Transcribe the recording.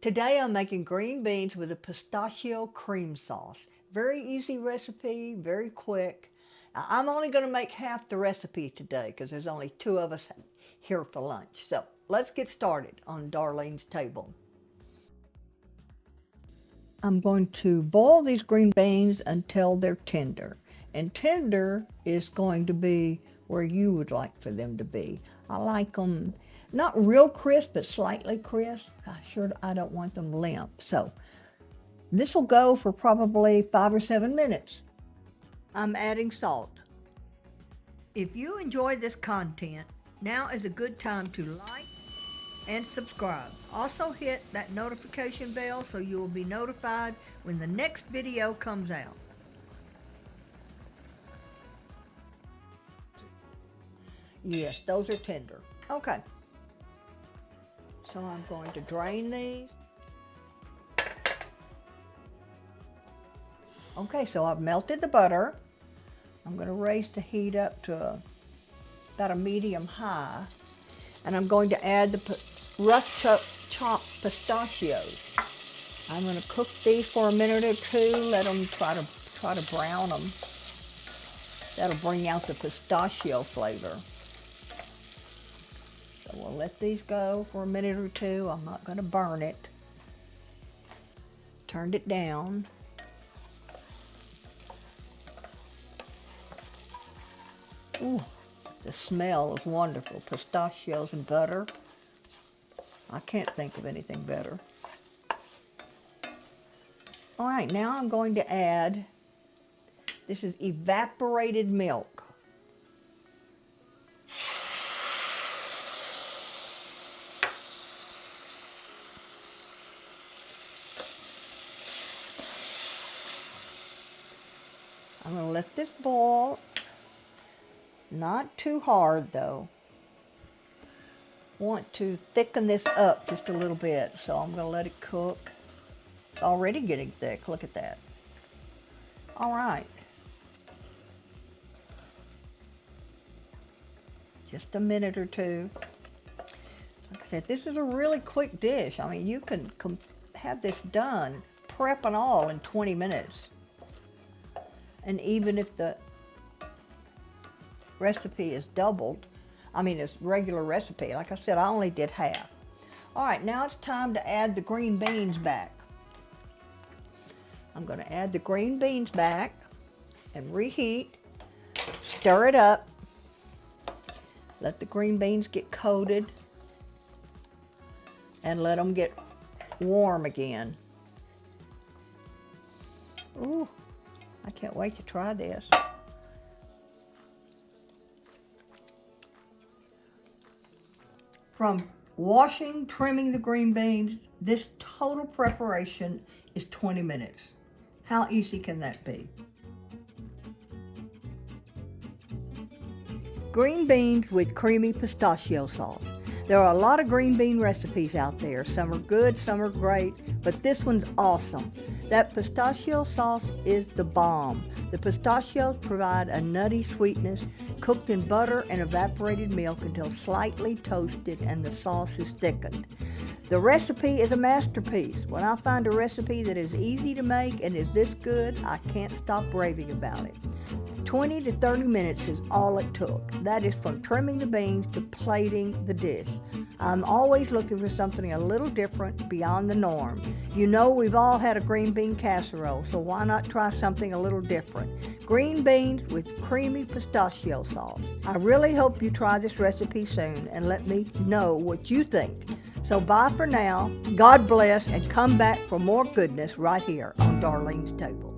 Today I'm making green beans with a pistachio cream sauce. Very easy recipe, very quick. Now, I'm only going to make half the recipe today because there's only 2 of us here for lunch. So let's get started on Darlene's table. I'm going to boil these green beans until they're tender. And tender is going to be where you would like for them to be. I like them not real crisp, but slightly crisp. I don't want them limp. So this will go for probably 5 or 7 minutes. I'm adding salt. If you enjoy this content, now is a good time to like and subscribe. Also hit that notification bell so you will be notified when the next video comes out. Yes, those are tender. Okay. So I'm going to drain these. Okay, so I've melted the butter. I'm going to raise the heat up to about a medium high. And I'm going to add the rough chopped pistachios. I'm going to cook these for a minute or 2. Let them try to brown them. That'll bring out the pistachio flavor. So we'll let these go for a minute or 2. I'm not going to burn it. Turned it down. Ooh, the smell is wonderful. Pistachios and butter. I can't think of anything better. All right, now I'm going to add, this is evaporated milk. I'm going to let this boil. Not too hard though. Want to thicken this up just a little bit, so I'm going to let it cook. It's already getting thick. Look at that. All right. Just a minute or 2. Like I said, this is a really quick dish. I mean, you can have this done, prep and all, in 20 minutes. And even if the recipe is doubled, it's regular recipe. Like I said, I only did half. All right, now it's time to add the green beans back. I'm going to add the green beans back and reheat. Stir it up. Let the green beans get coated and let them get warm again. Ooh, I can't wait to try this. From washing, trimming the green beans, this total preparation is 20 minutes. How easy can that be? Green beans with creamy pistachio sauce. There are a lot of green bean recipes out there. Some are good, some are great, but this one's awesome. That pistachio sauce is the bomb. The pistachios provide a nutty sweetness, cooked in butter and evaporated milk until slightly toasted and the sauce is thickened. The recipe is a masterpiece. When I find a recipe that is easy to make and is this good, I can't stop raving about it. 20 to 30 minutes is all it took. That is from trimming the beans to plating the dish. I'm always looking for something a little different beyond the norm. You know we've all had a green bean casserole, so why not try something a little different? Green beans with creamy pistachio sauce. I really hope you try this recipe soon and let me know what you think. So bye for now. God bless, and come back for more goodness right here on Darlene's Table.